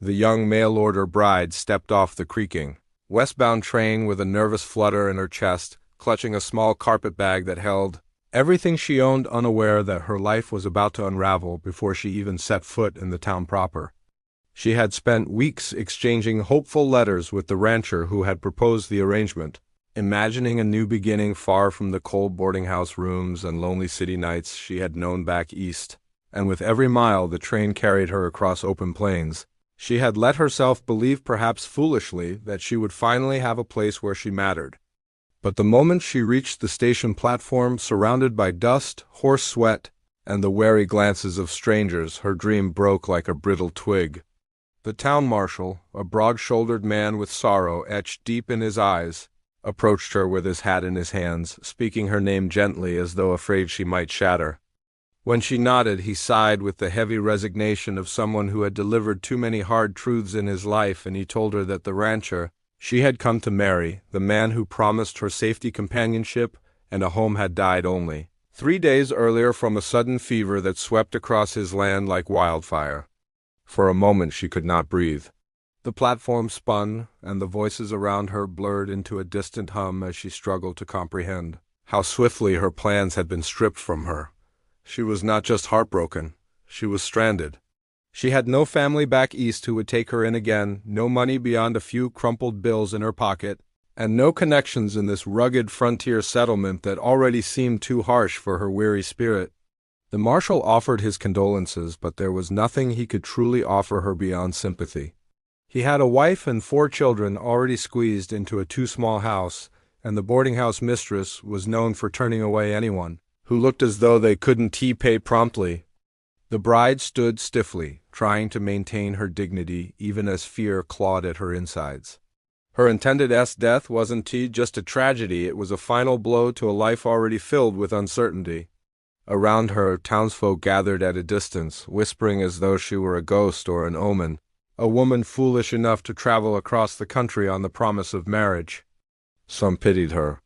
The young mail-order bride stepped off the creaking, westbound train with a nervous flutter in her chest, clutching a small carpet bag that held everything she owned, unaware that her life was about to unravel before she even set foot in the town proper. She had spent weeks exchanging hopeful letters with the rancher who had proposed the arrangement, imagining a new beginning far from the cold boarding-house rooms and lonely city nights she had known back east. And with every mile the train carried her across open plains, she had let herself believe, perhaps foolishly, that she would finally have a place where she mattered. But the moment she reached the station platform, surrounded by dust, horse sweat, and the wary glances of strangers, her dream broke like a brittle twig. The town marshal, a broad-shouldered man with sorrow etched deep in his eyes, approached her with his hat in his hands, speaking her name gently as though afraid she might shatter. When she nodded, he sighed with the heavy resignation of someone who had delivered too many hard truths in his life, and he told her that the rancher she had come to marry, the man who promised her safety, companionship, and a home, had died only 3 days earlier from a sudden fever that swept across his land like wildfire. For a moment she could not breathe. The platform spun, and the voices around her blurred into a distant hum as she struggled to comprehend how swiftly her plans had been stripped from her. She was not just heartbroken, she was stranded. She had no family back east who would take her in again, no money beyond a few crumpled bills in her pocket, and no connections in this rugged frontier settlement that already seemed too harsh for her weary spirit. The marshal offered his condolences, but there was nothing he could truly offer her beyond sympathy. He had a wife and 4 children already squeezed into a too-small house, and the boarding-house mistress was known for turning away anyone who looked as though they couldn't pay promptly. The bride stood stiffly, trying to maintain her dignity even as fear clawed at her insides. Her intended death wasn't just a tragedy, it was a final blow to a life already filled with uncertainty. Around her, townsfolk gathered at a distance, whispering as though she were a ghost or an omen, a woman foolish enough to travel across the country on the promise of marriage. Some pitied her.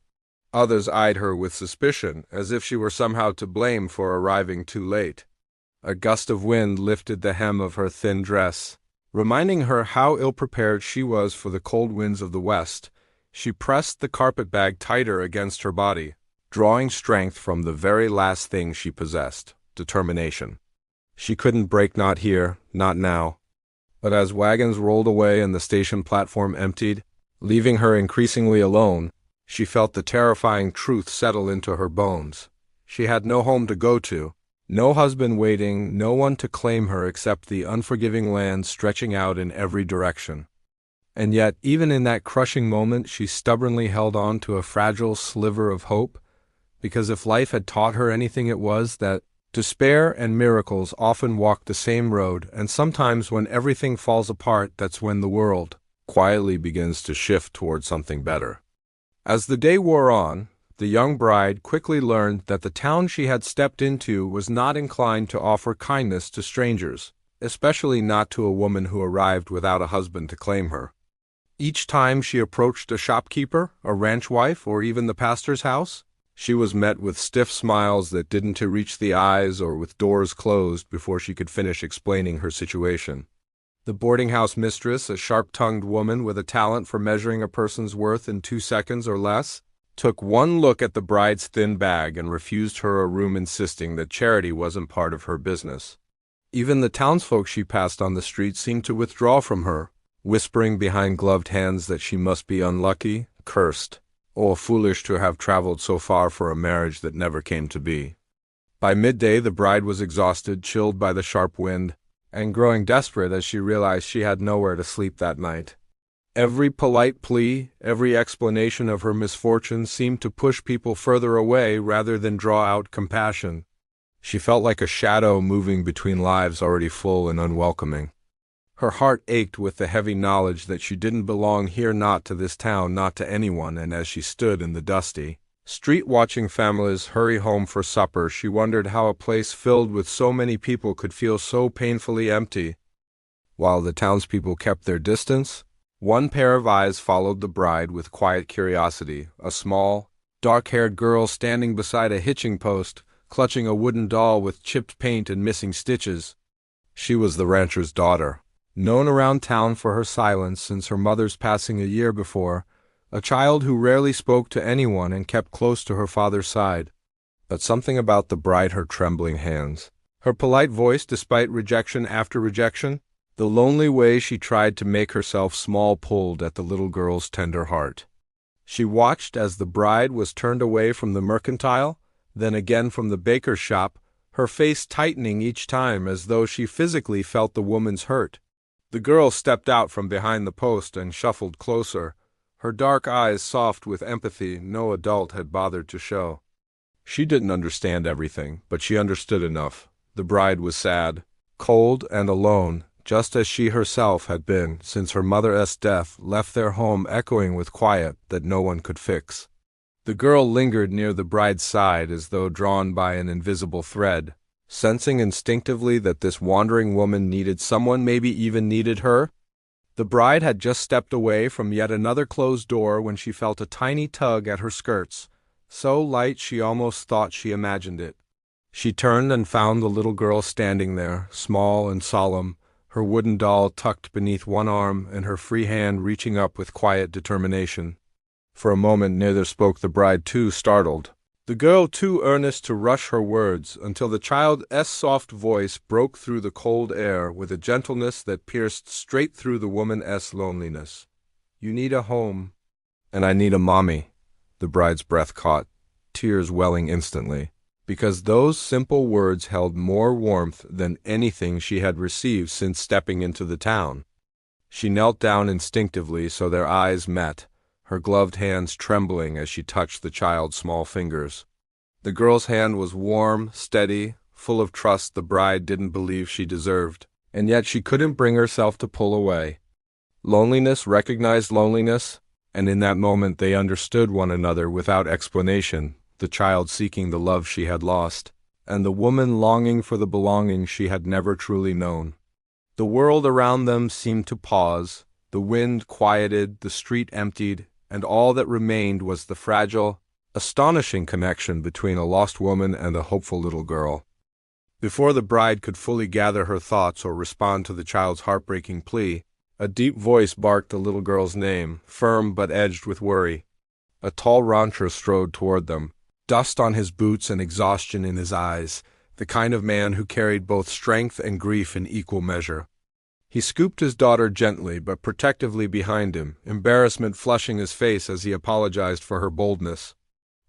Others eyed her with suspicion, as if she were somehow to blame for arriving too late. A gust of wind lifted the hem of her thin dress, reminding her how ill-prepared she was for the cold winds of the west. She pressed the carpet-bag tighter against her body, drawing strength from the very last thing she possessed, determination. She couldn't break, not here, not now. But as wagons rolled away and the station platform emptied, leaving her increasingly alone, she felt the terrifying truth settle into her bones. She had no home to go to, no husband waiting, no one to claim her except the unforgiving land stretching out in every direction. And yet, even in that crushing moment, she stubbornly held on to a fragile sliver of hope, because if life had taught her anything, it was that despair and miracles often walk the same road, and sometimes when everything falls apart, that's when the world quietly begins to shift toward something better. As the day wore on, the young bride quickly learned that the town she had stepped into was not inclined to offer kindness to strangers, especially not to a woman who arrived without a husband to claim her. Each time she approached a shopkeeper, a ranch wife, or even the pastor's house, she was met with stiff smiles that didn't reach the eyes, or with doors closed before she could finish explaining her situation. The boarding-house mistress, a sharp-tongued woman with a talent for measuring a person's worth in 2 seconds or less, took one look at the bride's thin bag and refused her a room, insisting that charity wasn't part of her business. Even the townsfolk she passed on the street seemed to withdraw from her, whispering behind gloved hands that she must be unlucky, cursed, or foolish to have traveled so far for a marriage that never came to be. By midday the bride was exhausted, chilled by the sharp wind, and growing desperate as she realized she had nowhere to sleep that night. Every polite plea, every explanation of her misfortune seemed to push people further away rather than draw out compassion. She felt like a shadow moving between lives already full and unwelcoming. Her heart ached with the heavy knowledge that she didn't belong here, not to this town, not to anyone, and as she stood in the dusty street watching families hurry home for supper, she wondered how a place filled with so many people could feel so painfully empty. While the townspeople kept their distance, one pair of eyes followed the bride with quiet curiosity, a small, dark-haired girl standing beside a hitching post, clutching a wooden doll with chipped paint and missing stitches. She was the rancher's daughter, known around town for her silence since her mother's passing a year before, a child who rarely spoke to anyone and kept close to her father's side. But something about the bride, her trembling hands, her polite voice despite rejection after rejection, the lonely way she tried to make herself small pulled at the little girl's tender heart. She watched as the bride was turned away from the mercantile, then again from the baker's shop, her face tightening each time as though she physically felt the woman's hurt. The girl stepped out from behind the post and shuffled closer, her dark eyes soft with empathy no adult had bothered to show. She didn't understand everything, but she understood enough. The bride was sad, cold, and alone, just as she herself had been since her mother's death left their home echoing with quiet that no one could fix. The girl lingered near the bride's side as though drawn by an invisible thread, sensing instinctively that this wandering woman needed someone, maybe even needed her. The bride had just stepped away from yet another closed door when she felt a tiny tug at her skirts, so light she almost thought she imagined it. She turned and found the little girl standing there, small and solemn, her wooden doll tucked beneath one arm and her free hand reaching up with quiet determination. For a moment neither spoke, the bride too startled, the girl too earnest to rush her words, until the child's soft voice broke through the cold air with a gentleness that pierced straight through the woman's loneliness. "You need a home." "And I need a mommy." The bride's breath caught, tears welling instantly, because those simple words held more warmth than anything she had received since stepping into the town. She knelt down instinctively so their eyes met, her gloved hands trembling as she touched the child's small fingers. The girl's hand was warm, steady, full of trust the bride didn't believe she deserved, and yet she couldn't bring herself to pull away. Loneliness recognized loneliness, and in that moment they understood one another without explanation, the child seeking the love she had lost, and the woman longing for the belonging she had never truly known. The world around them seemed to pause, the wind quieted, the street emptied, and all that remained was the fragile, astonishing connection between a lost woman and a hopeful little girl. Before the bride could fully gather her thoughts or respond to the child's heartbreaking plea, a deep voice barked the little girl's name, firm but edged with worry. A tall rancher strode toward them, dust on his boots and exhaustion in his eyes, the kind of man who carried both strength and grief in equal measure. He scooped his daughter gently but protectively behind him, embarrassment flushing his face as he apologized for her boldness.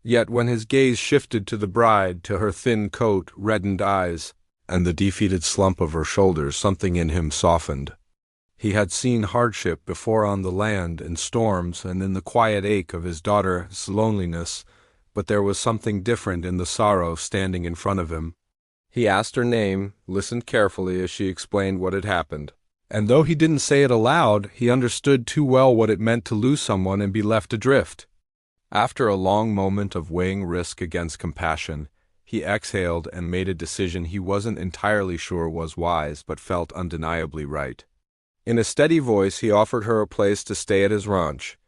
Yet when his gaze shifted to the bride, to her thin coat, reddened eyes, and the defeated slump of her shoulders, something in him softened. He had seen hardship before on the land, in storms, and in the quiet ache of his daughter's loneliness, but there was something different in the sorrow standing in front of him. He asked her name, listened carefully as she explained what had happened. And though he didn't say it aloud, he understood too well what it meant to lose someone and be left adrift. After a long moment of weighing risk against compassion, he exhaled and made a decision he wasn't entirely sure was wise but felt undeniably right. In a steady voice he offered her a place to stay at his ranch.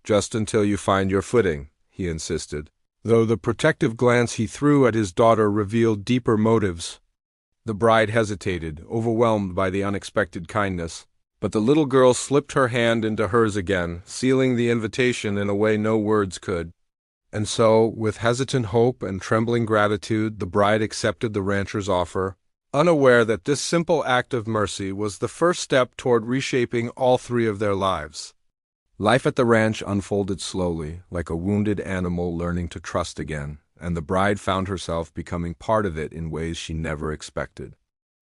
"Just until you find your footing," he insisted, though the protective glance he threw at his daughter revealed deeper motives. The bride hesitated, overwhelmed by the unexpected kindness, but the little girl slipped her hand into hers again, sealing the invitation in a way no words could. And so, with hesitant hope and trembling gratitude, the bride accepted the rancher's offer, unaware that this simple act of mercy was the first step toward reshaping all three of their lives. Life at the ranch unfolded slowly, like a wounded animal learning to trust again, and the bride found herself becoming part of it in ways she never expected.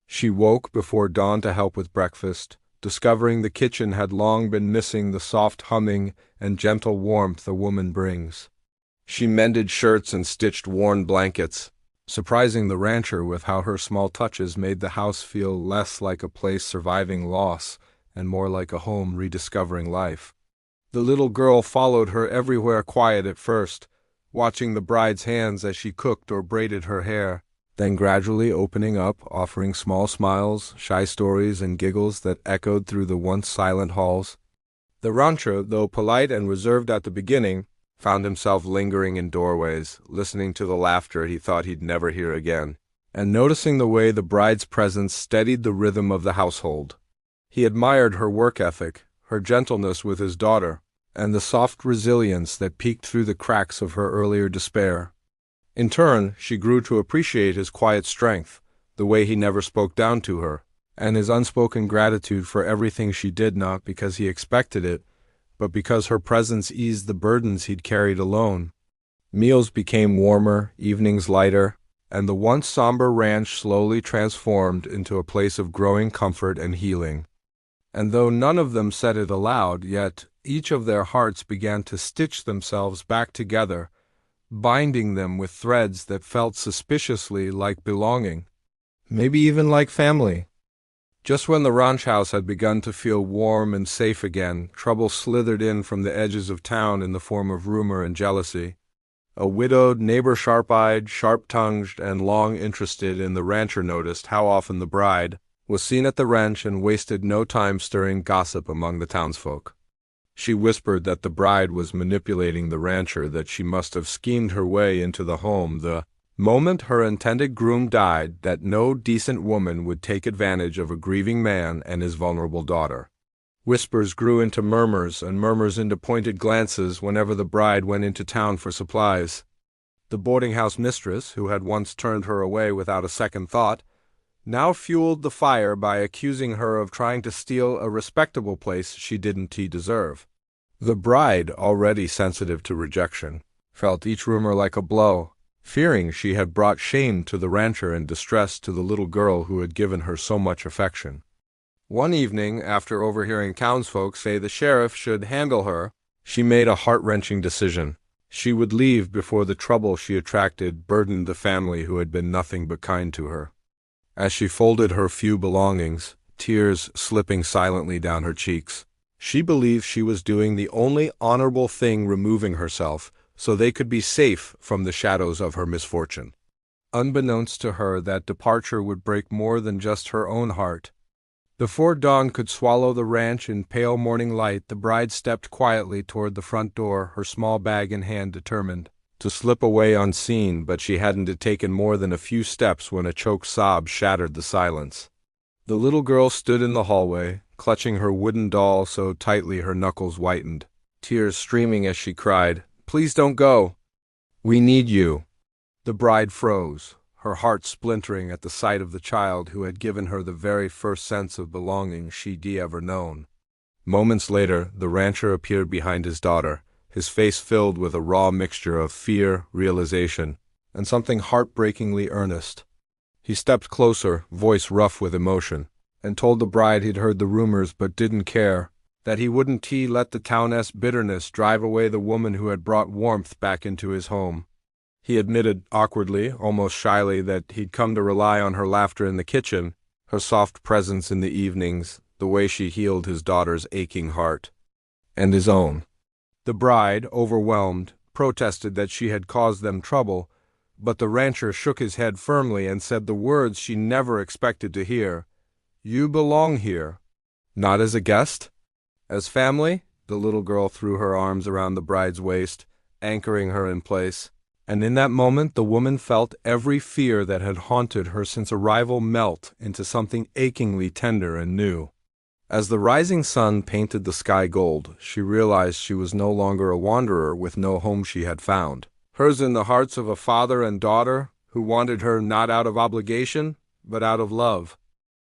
She woke before dawn to help with breakfast, discovering the kitchen had long been missing the soft humming and gentle warmth a woman brings. She mended shirts and stitched worn blankets, surprising the rancher with how her small touches made the house feel less like a place surviving loss and more like a home rediscovering life. The little girl followed her everywhere, quiet at first, watching the bride's hands as she cooked or braided her hair, then gradually opening up, offering small smiles, shy stories, and giggles that echoed through the once silent halls. The rancher, though polite and reserved at the beginning, found himself lingering in doorways, listening to the laughter he thought he'd never hear again, and noticing the way the bride's presence steadied the rhythm of the household. He admired her work ethic, her gentleness with his daughter, and the soft resilience that peeked through the cracks of her earlier despair. In turn, she grew to appreciate his quiet strength, the way he never spoke down to her, and his unspoken gratitude for everything she did, not because he expected it, but because her presence eased the burdens he'd carried alone. Meals became warmer, evenings lighter, and the once somber ranch slowly transformed into a place of growing comfort and healing. And though none of them said it aloud, yet each of their hearts began to stitch themselves back together, binding them with threads that felt suspiciously like belonging, maybe even like family. Just when the ranch house had begun to feel warm and safe again, trouble slithered in from the edges of town in the form of rumor and jealousy. A widowed neighbor, sharp-eyed, sharp-tongued, and long interested in the rancher, noticed how often the bride was seen at the ranch and wasted no time stirring gossip among the townsfolk. She whispered that the bride was manipulating the rancher, that she must have schemed her way into the home the moment her intended groom died, that no decent woman would take advantage of a grieving man and his vulnerable daughter. Whispers grew into murmurs, and murmurs into pointed glances whenever the bride went into town for supplies. The boarding-house mistress, who had once turned her away without a second thought, now fueled the fire by accusing her of trying to steal a respectable place she didn't deserve. The bride, already sensitive to rejection, felt each rumor like a blow, fearing she had brought shame to the rancher and distress to the little girl who had given her so much affection. One evening, after overhearing townsfolk say the sheriff should handle her, she made a heart-wrenching decision. She would leave before the trouble she attracted burdened the family who had been nothing but kind to her. As she folded her few belongings, tears slipping silently down her cheeks, she believed she was doing the only honorable thing, removing herself so they could be safe from the shadows of her misfortune. Unbeknownst to her, that departure would break more than just her own heart. Before dawn could swallow the ranch in pale morning light, the bride stepped quietly toward the front door, her small bag in hand, determined to slip away unseen, but she hadn't taken more than a few steps when a choked sob shattered the silence. The little girl stood in the hallway, clutching her wooden doll so tightly her knuckles whitened, tears streaming as she cried, "Please don't go. We need you." The bride froze, her heart splintering at the sight of the child who had given her the very first sense of belonging she'd ever known. Moments later, the rancher appeared behind his daughter, his face filled with a raw mixture of fear, realization, and something heartbreakingly earnest. He stepped closer, voice rough with emotion, and told the bride he'd heard the rumors but didn't care, that he wouldn't let the town's bitterness drive away the woman who had brought warmth back into his home. He admitted awkwardly, almost shyly, that he'd come to rely on her laughter in the kitchen, her soft presence in the evenings, the way she healed his daughter's aching heart. And his own. The bride, overwhelmed, protested that she had caused them trouble, but the rancher shook his head firmly and said the words she never expected to hear. "You belong here." "Not as a guest?" "As family?" The little girl threw her arms around the bride's waist, anchoring her in place. And in that moment the woman felt every fear that had haunted her since arrival melt into something achingly tender and new. As the rising sun painted the sky gold, she realized she was no longer a wanderer with no home she had found. Hers in the hearts of a father and daughter who wanted her not out of obligation, but out of love.